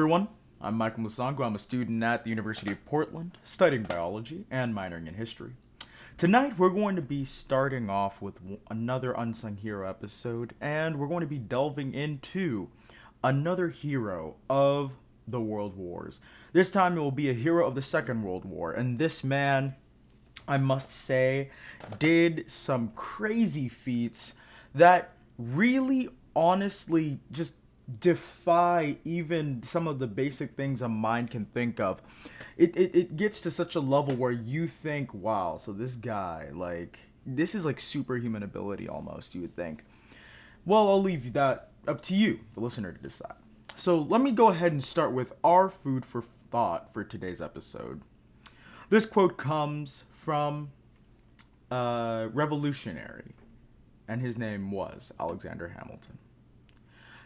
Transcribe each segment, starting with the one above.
everyone, I'm Michael Musango. I'm a student at the University of Portland, studying biology and minoring in history. Tonight we're going to be starting off with another Unsung Hero episode, and we're going to be delving into another hero of the World Wars. This time it will be a hero of the Second World War, and this man, I must say, did some crazy feats that really honestly just defy even some of the basic things a mind can think of. It gets to such a level where you think, wow, so this guy, this is like superhuman ability almost, you would think. Well, I'll leave that up to you, the listener, to decide. So let me go ahead and start with our food for thought for today's episode. This quote comes from a revolutionary, and his name was Alexander Hamilton.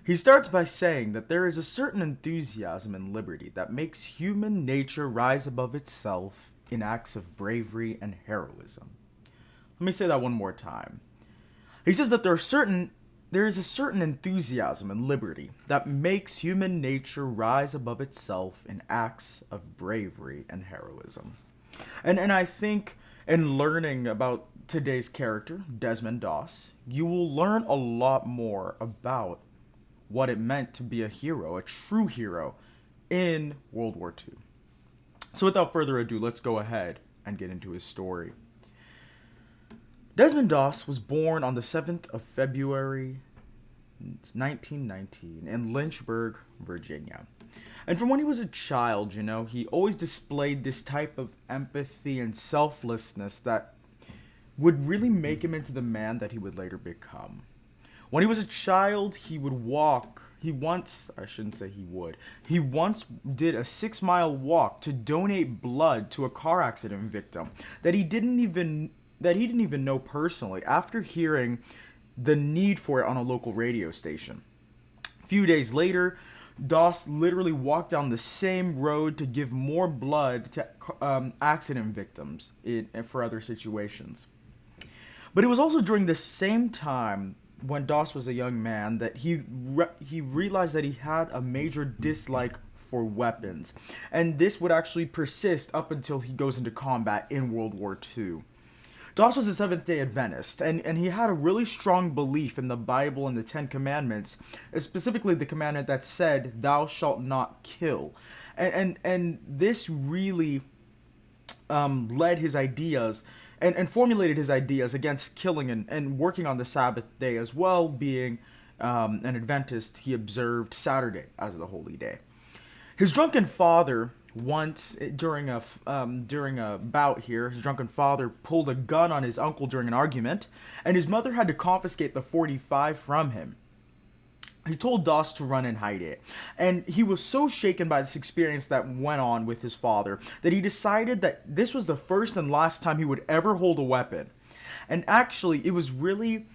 He starts by saying that there is a certain enthusiasm in liberty that makes human nature rise above itself in acts of bravery and heroism. Let me say that one more time. He says that there is a certain enthusiasm in liberty that makes human nature rise above itself in acts of bravery and heroism. And I think in learning about today's character, Desmond Doss, you will learn a lot more about what it meant to be a hero, a true hero, in World War II. So without further ado, let's go ahead and get into his story. Desmond Doss was born on the 7th of February, 1919, in Lynchburg, Virginia. And from when he was a child, he always displayed this type of empathy and selflessness that would really make him into the man that he would later become. When he was a child, he once did a 6-mile walk to donate blood to a car accident victim that he didn't even know personally, after hearing the need for it on a local radio station. A few days later, Doss literally walked down the same road to give more blood to accident victims for other situations. But it was also during the same time, when Doss was a young man, that he realized that he had a major dislike for weapons. And this would actually persist up until he goes into combat in World War II. Doss was a Seventh-day Adventist, and he had a really strong belief in the Bible and the Ten Commandments, specifically the commandment that said, "Thou shalt not kill." And this really led his ideas and formulated his ideas against killing and working on the Sabbath day as well. Being an Adventist, he observed Saturday as the holy day. His drunken father once, during a bout here, his drunken father pulled a gun on his uncle during an argument, and his mother had to confiscate the .45 from him. He told Doss to run and hide it, and he was so shaken by this experience that went on with his father that he decided that this was the first and last time he would ever hold a weapon. And actually, it was really,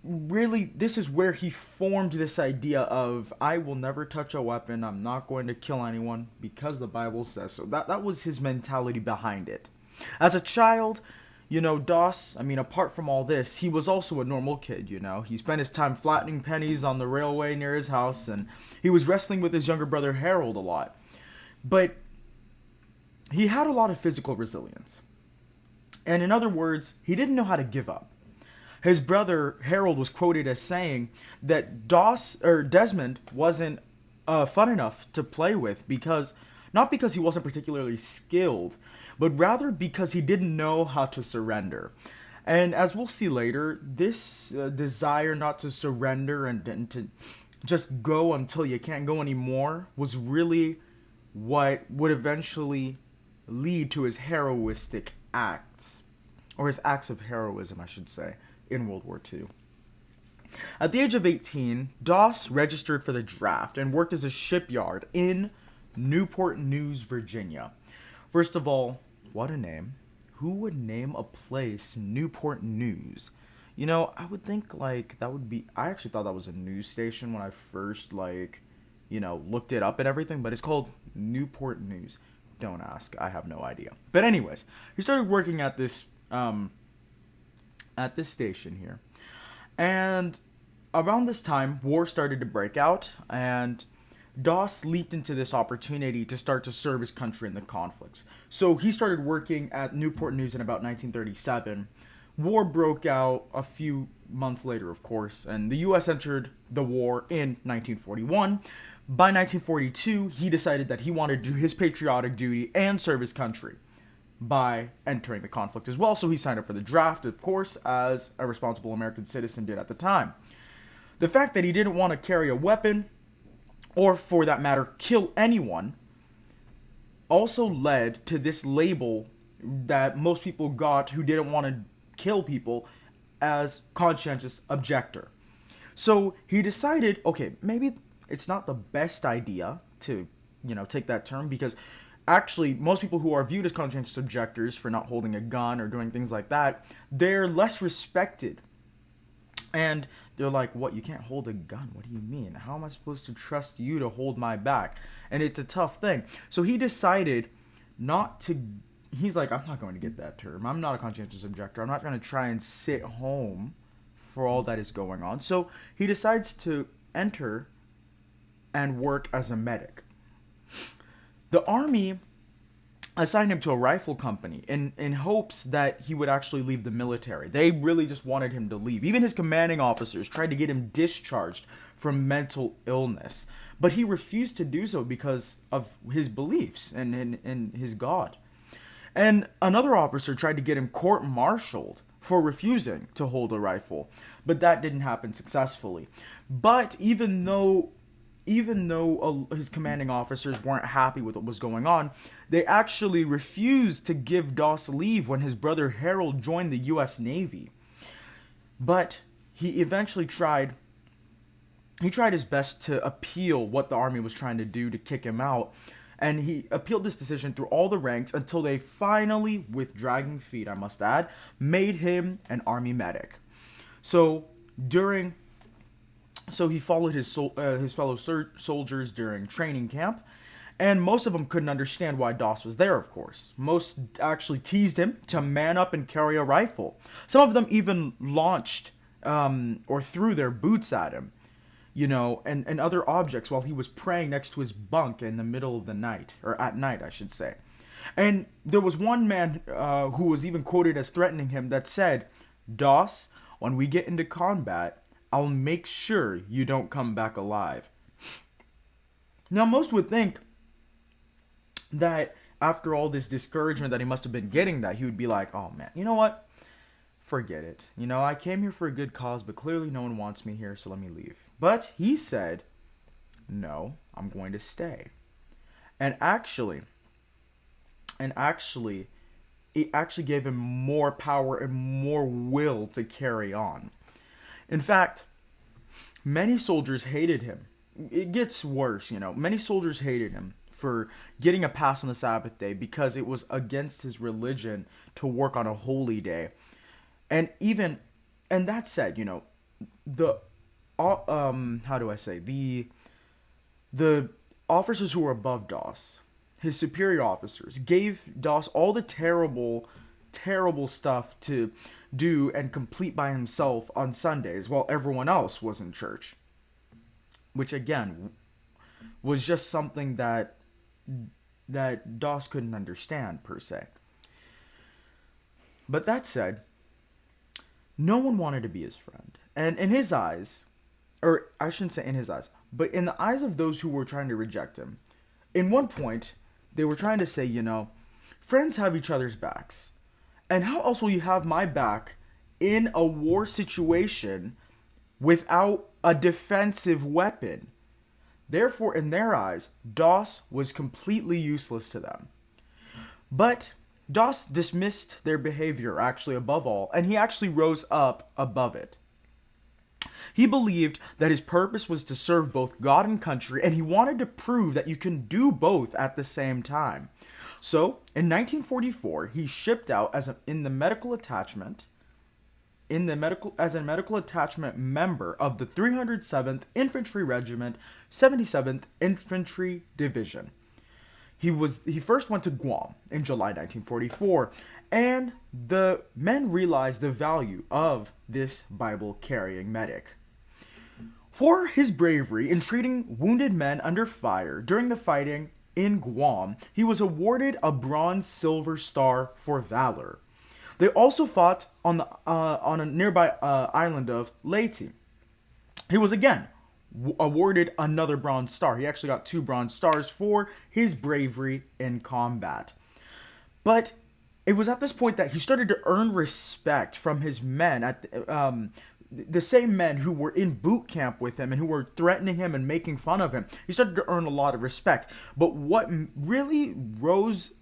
this is where he formed this idea of, I will never touch a weapon, I'm not going to kill anyone because the Bible says so. That was his mentality behind it. As a child, Doss, apart from all this, he was also a normal kid, He spent his time flattening pennies on the railway near his house, and he was wrestling with his younger brother Harold a lot. But he had a lot of physical resilience. And in other words, he didn't know how to give up. His brother Harold was quoted as saying that Desmond wasn't fun enough to play with not because he wasn't particularly skilled, but rather because he didn't know how to surrender. And as we'll see later, this desire not to surrender and to just go until you can't go anymore was really what would eventually lead to his heroistic acts, or his acts of heroism, I should say, in World War II. At the age of 18, Doss registered for the draft and worked as a shipyard in Newport News, Virginia. First of all, what a name. Who would name a place Newport News? I would think that would be, I actually thought that was a news station when I first looked it up and everything, but it's called Newport News. Don't ask, I have no idea. But anyways, he started working at this station here. And around this time, war started to break out, and Doss leaped into this opportunity to start to serve his country in the conflicts. So he started working at Newport News in about 1937. War broke out a few months later, of course, and the U.S. entered the war in 1941. By 1942, he decided that he wanted to do his patriotic duty and serve his country by entering the conflict as well. So he signed up for the draft, of course, as a responsible American citizen did at the time. The fact that he didn't want to carry a weapon, or for that matter, kill anyone, also led to this label that most people got who didn't want to kill people as conscientious objector. So he decided, okay, maybe it's not the best idea to, take that term, because actually most people who are viewed as conscientious objectors for not holding a gun or doing things like that, they're less respected. And they're like, what, you can't hold a gun? What do you mean? How am I supposed to trust you to hold my back? And it's a tough thing. So he decided not to, he's like, I'm not going to get that term. I'm not a conscientious objector. I'm not going to try and sit home for all that is going on. So he decides to enter and work as a medic. The Army assigned him to a rifle company in hopes that he would actually leave the military. They really just wanted him to leave. Even his commanding officers tried to get him discharged from mental illness, but he refused to do so because of his beliefs and his God. And another officer tried to get him court-martialed for refusing to hold a rifle, but that didn't happen successfully. But even though his commanding officers weren't happy with what was going on, they actually refused to give Doss leave when his brother Harold joined the U.S. Navy. But he eventually tried his best to appeal what the Army was trying to do to kick him out. And he appealed this decision through all the ranks until they finally, with dragging feet I must add, made him an Army medic. So he followed his fellow soldiers during training camp, and most of them couldn't understand why Doss was there, of course. Most actually teased him to man up and carry a rifle. Some of them even launched or threw their boots at him, and other objects while he was praying next to his bunk in the middle of the night, or at night, I should say. And there was one man who was even quoted as threatening him that said, "Doss, when we get into combat, I'll make sure you don't come back alive." Now, most would think that after all this discouragement that he must have been getting, that he would be like, oh man, you know what? Forget it. I came here for a good cause, but clearly no one wants me here, so let me leave. But he said, no, I'm going to stay. And actually, it actually gave him more power and more will to carry on. In fact, many soldiers hated him. It gets worse, Many soldiers hated him for getting a pass on the Sabbath day because it was against his religion to work on a holy day. And that said, the the officers who were above Doss, his superior officers, gave Doss all the terrible stuff to do and complete by himself on Sundays while everyone else was in church, which again was just something that Doss couldn't understand per se. But that said, no one wanted to be his friend, and in his eyes, or I shouldn't say in his eyes, but in the eyes of those who were trying to reject him, in one point they were trying to say, friends have each other's backs. And how else will you have my back in a war situation without a defensive weapon? Therefore, in their eyes, Doss was completely useless to them. But Doss dismissed their behavior, actually, above all, and he actually rose up above it. He believed that his purpose was to serve both God and country, and he wanted to prove that you can do both at the same time. So, in 1944, he shipped out as a medical attachment member of the 307th Infantry Regiment, 77th Infantry Division. He first went to Guam in July 1944, and the men realized the value of this Bible-carrying medic. For his bravery in treating wounded men under fire during the fighting in Guam, he was awarded a Bronze Silver Star for valor. They also fought on a nearby island of Leyte. He was again awarded another Bronze Star. He actually got 2 Bronze Stars for his bravery in combat. But it was at this point that he started to earn respect from his men, the same men who were in boot camp with him and who were threatening him and making fun of him. He started to earn a lot of respect. But what really rose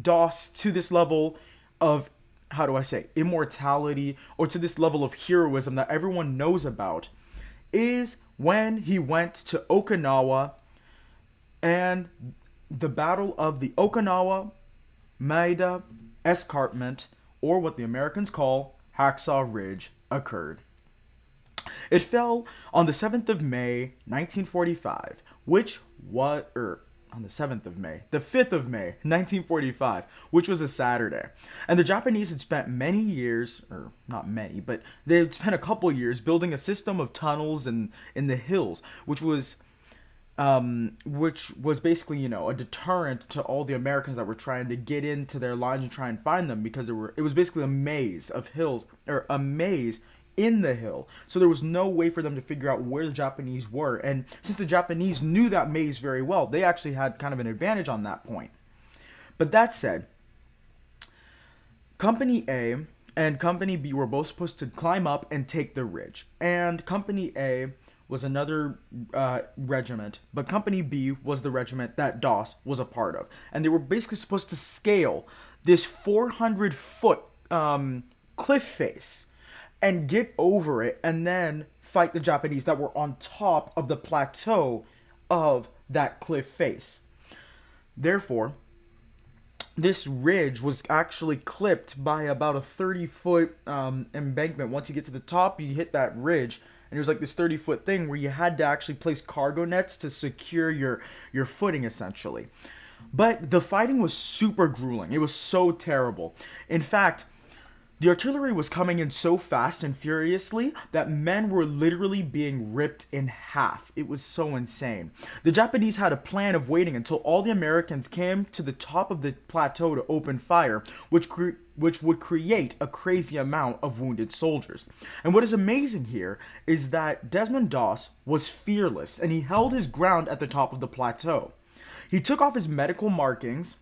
Doss to this level of, how do I say, immortality, or to this level of heroism that everyone knows about, is when he went to Okinawa and the Battle of the Okinawa Maeda Escarpment, or what the Americans call Hacksaw Ridge, occurred. It fell on the 7th of May, 1945, on the 7th of May, the 5th of May, 1945, which was a Saturday. And the Japanese had spent many years, or not many, but they had spent a couple years building a system of tunnels in the hills, which was basically, a deterrent to all the Americans that were trying to get into their lines and try and find them, because it was basically a maze of hills, or a maze in the hill. So there was no way for them to figure out where the Japanese were. And since the Japanese knew that maze very well, they actually had kind of an advantage on that point. But that said, Company A and Company B were both supposed to climb up and take the ridge. And Company A was another regiment, but Company B was the regiment that Doss was a part of. And they were basically supposed to scale this 400-foot cliff face and get over it, and then fight the Japanese that were on top of the plateau of that cliff face. Therefore, this ridge was actually clipped by about a 30-foot embankment. Once you get to the top, you hit that ridge, and it was like this 30-foot thing where you had to actually place cargo nets to secure your footing, essentially. But the fighting was super grueling. It was so terrible. In fact, the artillery was coming in so fast and furiously that men were literally being ripped in half. It was so insane. The Japanese had a plan of waiting until all the Americans came to the top of the plateau to open fire, which would create a crazy amount of wounded soldiers. And what is amazing here is that Desmond Doss was fearless, and he held his ground at the top of the plateau. He took off his medical markings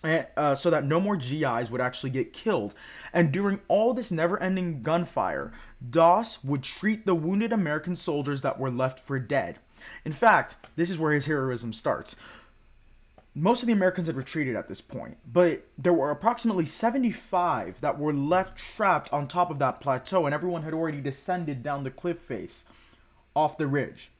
so that no more GIs would actually get killed. And during all this never-ending gunfire, Doss would treat the wounded American soldiers that were left for dead. In fact, this is where his heroism starts. Most of the Americans had retreated at this point, but there were approximately 75 that were left trapped on top of that plateau, and everyone had already descended down the cliff face off the ridge.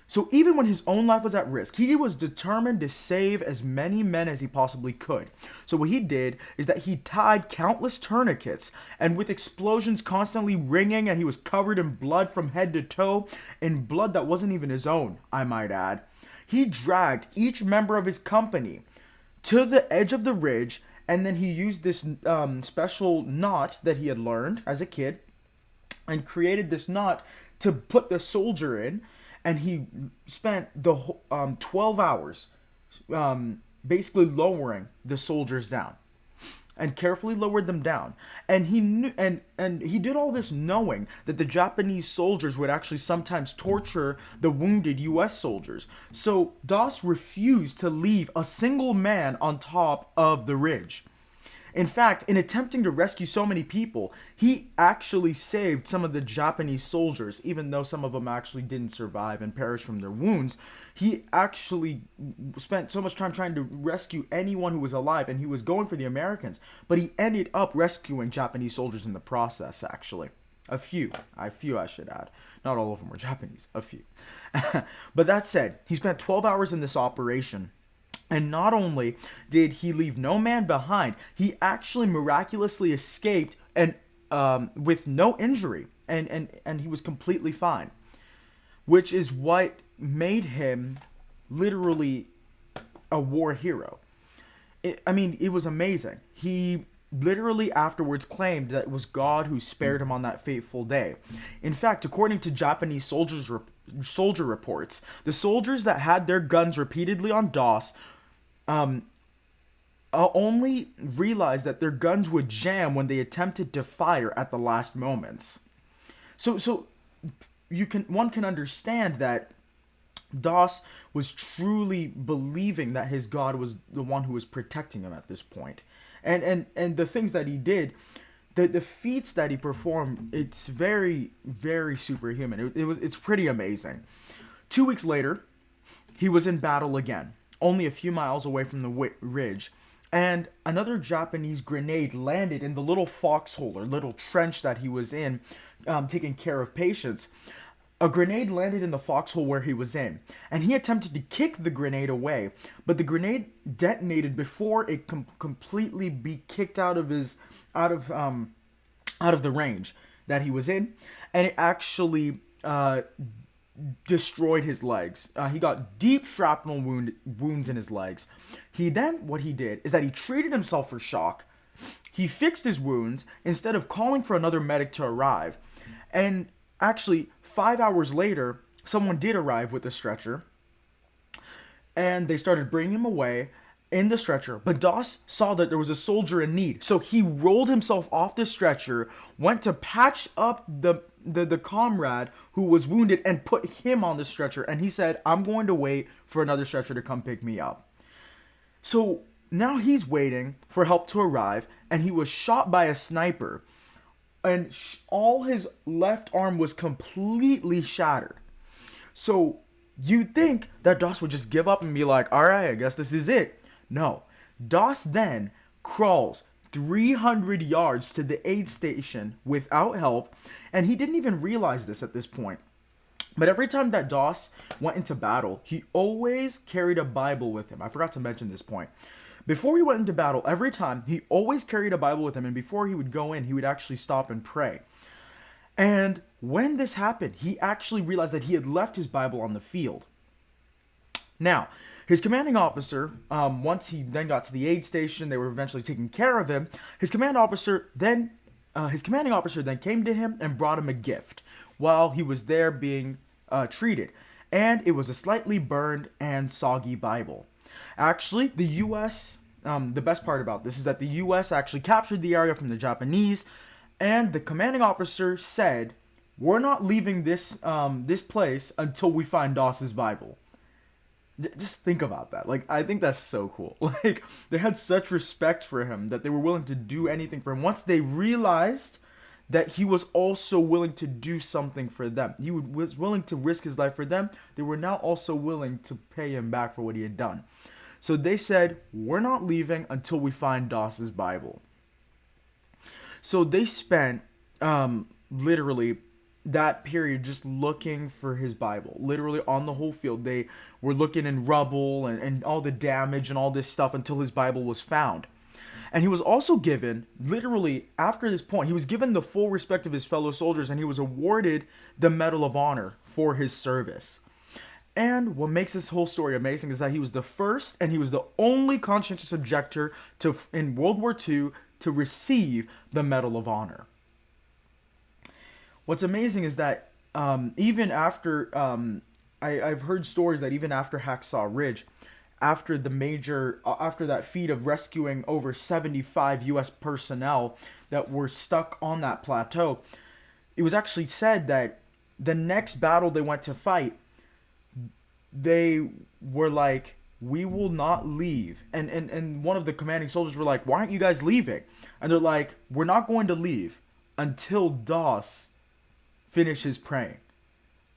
So even when his own life was at risk, he was determined to save as many men as he possibly could. So what he did is that he tied countless tourniquets, and with explosions constantly ringing, and he was covered in blood from head to toe, in blood that wasn't even his own, I might add, he dragged each member of his company to the edge of the ridge, and then he used this special knot that he had learned as a kid, and created this knot to put the soldier in. And he spent the 12 hours basically lowering the soldiers down, and carefully lowered them down. And he knew, and he did all this knowing that the Japanese soldiers would actually sometimes torture the wounded U.S. soldiers. So Doss refused to leave a single man on top of the ridge. In fact, in attempting to rescue so many people, he actually saved some of the Japanese soldiers, even though some of them actually didn't survive and perished from their wounds. He actually spent so much time trying to rescue anyone who was alive, and he was going for the Americans. But he ended up rescuing Japanese soldiers in the process, actually. A few, I should add. Not all of them were Japanese, a few. But that said, he spent 12 hours in this operation. And not only did he leave no man behind, he actually miraculously escaped and with no injury, and he was completely fine, which is what made him literally a war hero. It was amazing. He literally afterwards claimed that it was God who spared him on that fateful day. In fact, according to Japanese soldier reports, the soldiers that had their guns repeatedly on Doss only realized that their guns would jam when they attempted to fire at the last moments. So one can understand that Doss was truly believing that his God was the one who was protecting him at this point. And the things that he did, the feats that he performed, it's very, very superhuman. It's pretty amazing. 2 weeks later, he was in battle again, only a few miles away from the ridge. And another Japanese grenade landed in the little foxhole or little trench that he was in, taking care of patients. A grenade landed in the foxhole where he was in, and he attempted to kick the grenade away, but the grenade detonated before it completely be kicked out of the range that he was in, and it actually destroyed his legs. He got deep shrapnel wounds in his legs. What he did is that he treated himself for shock. He fixed his wounds instead of calling for another medic to arrive, and actually, 5 hours later, someone did arrive with a stretcher, and they started bringing him away in the stretcher. But Doss saw that there was a soldier in need, so he rolled himself off the stretcher, went to patch up the comrade who was wounded, and put him on the stretcher. And he said, "I'm going to wait for another stretcher to come pick me up." So now he's waiting for help to arrive, and he was shot by a sniper. And all his left arm was completely shattered. So you'd think that Doss would just give up and be like, all right, I guess this is it. No. Doss then crawls 300 yards to the aid station without help, and he didn't even realize this at this point. But every time that Doss went into battle, he always carried a Bible with him. I forgot to mention this point. Before he went into battle, every time, he always carried a Bible with him, and before he would go in, he would actually stop and pray. And when this happened, he actually realized that he had left his Bible on the field. Now, his commanding officer, once he then got to the aid station, they were eventually taking care of him. His commanding officer then came to him and brought him a gift while he was there being treated, and it was a slightly burned and soggy Bible. Actually, the U.S., the best part about this is that the U.S. actually captured the area from the Japanese, and the commanding officer said, "We're not leaving this place until we find Doss's Bible." Just think about that. Like, I think that's so cool. Like, they had such respect for him that they were willing to do anything for him. Once they realized that he was also willing to do something for them, he was willing to risk his life for them, they were now also willing to pay him back for what he had done. So they said, "We're not leaving until we find Doss's Bible." So they spent literally that period just looking for his Bible. Literally on the whole field. They were looking in rubble and all the damage and all this stuff until his Bible was found. And he was also given, literally after this point, he was given the full respect of his fellow soldiers, and he was awarded the Medal of Honor for his service. And what makes this whole story amazing is that he was the first and he was the only conscientious objector in World War II to receive the Medal of Honor. What's amazing is that even after, I've heard stories that even after Hacksaw Ridge, after that feat of rescuing over 75 U.S. personnel that were stuck on that plateau, it was actually said that the next battle they went to fight, they were like, "We will not leave." And one of the commanding soldiers were like, "Why aren't you guys leaving?" And they're like, "We're not going to leave until Doss finishes praying."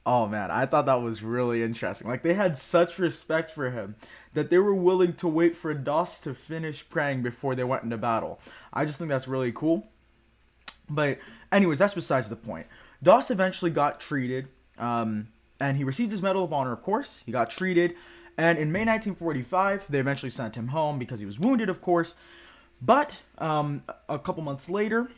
Oh man, I thought that was really interesting. Like, they had such respect for him that they were willing to wait for Doss to finish praying before they went into battle. I just think that's really cool. But anyways, that's besides the point. Doss eventually got treated, and he received his Medal of Honor, of course. He got treated, and in May 1945, they eventually sent him home because he was wounded, of course. But a couple months later,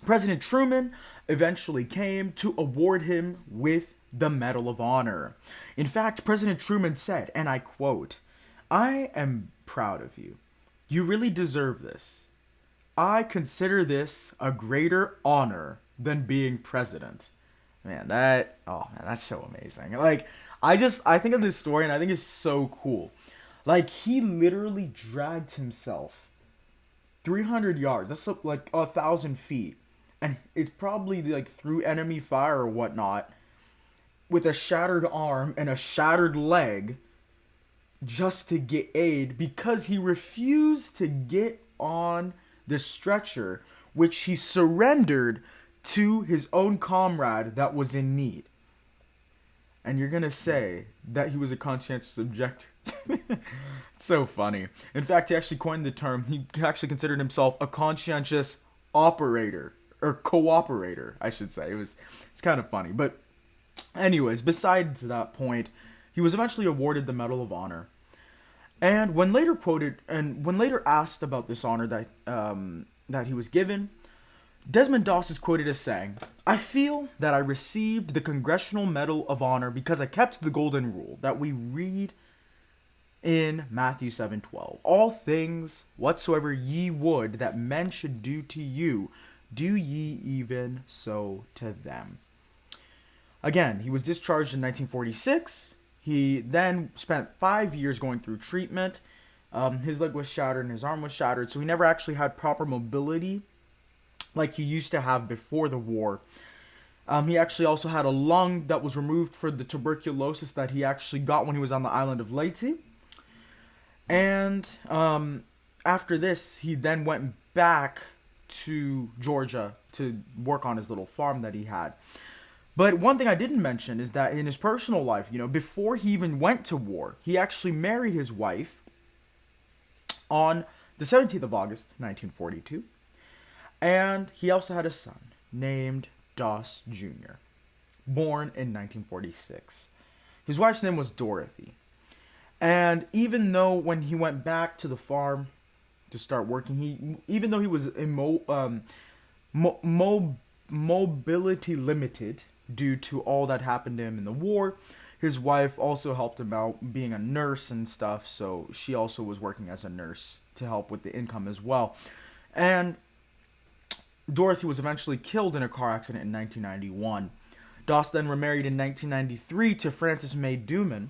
President Truman eventually came to award him with the Medal of Honor. In fact, President Truman said, and I quote, "I am proud of you. You really deserve this. I consider this a greater honor than being president. Man, that's so amazing. Like, I think of this story and I think it's so cool. Like, he literally dragged himself 300 yards. That's like 1,000 feet. And it's probably like through enemy fire or whatnot, with a shattered arm and a shattered leg, just to get aid because he refused to get on the stretcher, which he surrendered to his own comrade that was in need. And you're gonna say that he was a conscientious objector. It's so funny. In fact, he actually coined the term. He actually considered himself a conscientious operator, or cooperator, I should say. It's kind of funny. But anyways, besides that point, he was eventually awarded the Medal of Honor. And when later asked about this honor that he was given, Desmond Doss is quoted as saying, "I feel that I received the Congressional Medal of Honor because I kept the golden rule that we read in Matthew 7:12. All things whatsoever ye would that men should do to you, do ye even so to them." Again, he was discharged in 1946. He then spent 5 years going through treatment. His leg was shattered and his arm was shattered, so he never actually had proper mobility like he used to have before the war. He actually also had a lung that was removed for the tuberculosis that he actually got when he was on the island of Leyte. And after this, he then went back to Georgia to work on his little farm that he had. But one thing I didn't mention is that in his personal life, before he even went to war, he actually married his wife on the 17th of August, 1942. And he also had a son named Doss Jr., born in 1946. His wife's name was Dorothy. And even though when he went back to the farm to start working, even though he was mobility limited due to all that happened to him in the war, his wife also helped him out being a nurse and stuff, so she also was working as a nurse to help with the income as well. And Dorothy was eventually killed in a car accident in 1991. Doss then remarried in 1993 to Frances May Duman.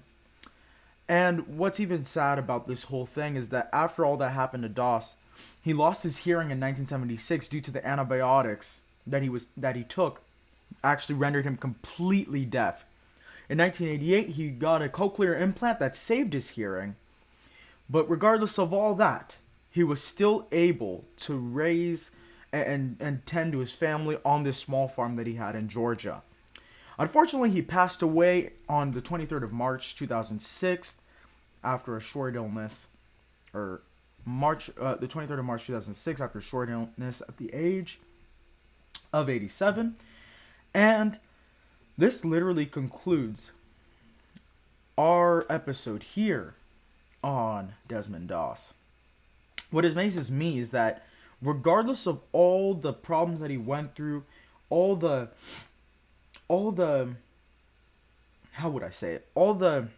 And what's even sad about this whole thing is that after all that happened to Doss, he lost his hearing in 1976 due to the antibiotics that he took actually rendered him completely deaf. In 1988, he got a cochlear implant that saved his hearing. But regardless of all that, he was still able to raise and tend to his family on this small farm that he had in Georgia. Unfortunately, he passed away on the 23rd of March 2006 after a short illness, the 23rd of March 2006 after a short illness at the age of 87. And this literally concludes our episode here on Desmond Doss. What amazes me is that regardless of all the problems that he went through, all the how would I say it? All the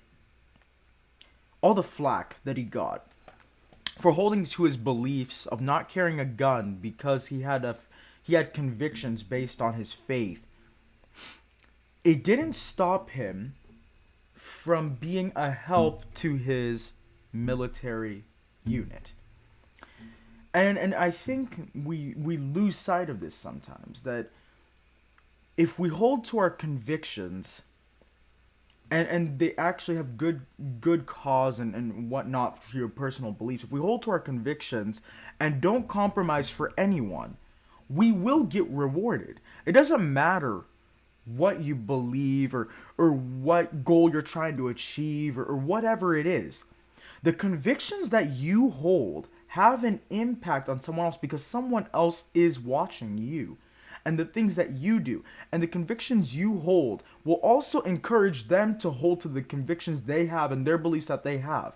flack that he got for holding to his beliefs of not carrying a gun because he had convictions based on his faith. It didn't stop him from being a help to his military unit. And I think we lose sight of this sometimes, that if we hold to our convictions and they actually have good cause and whatnot for your personal beliefs, if we hold to our convictions and don't compromise for anyone, we will get rewarded. It doesn't matter what you believe or what goal you're trying to achieve or whatever it is. The convictions that you hold have an impact on someone else because someone else is watching you and the things that you do. And the convictions you hold will also encourage them to hold to the convictions they have and their beliefs that they have.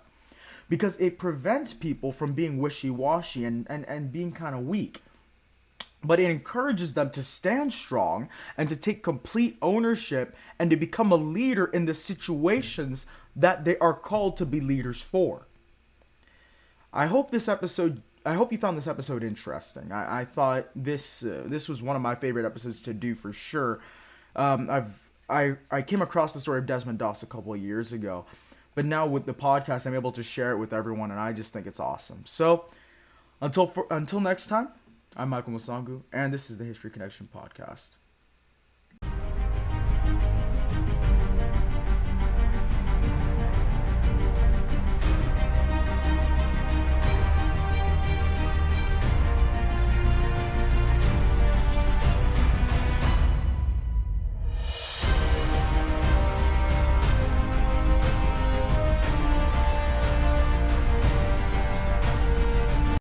Because it prevents people from being wishy-washy and being kind of weak. But it encourages them to stand strong and to take complete ownership and to become a leader in the situations that they are called to be leaders for. I hope this episode I hope you found this episode interesting. I thought this was one of my favorite episodes to do for sure. I came across the story of Desmond Doss a couple of years ago, but now with the podcast, I'm able to share it with everyone, and I just think it's awesome. So until next time, I'm Michael Musangu, and this is the History Connection podcast.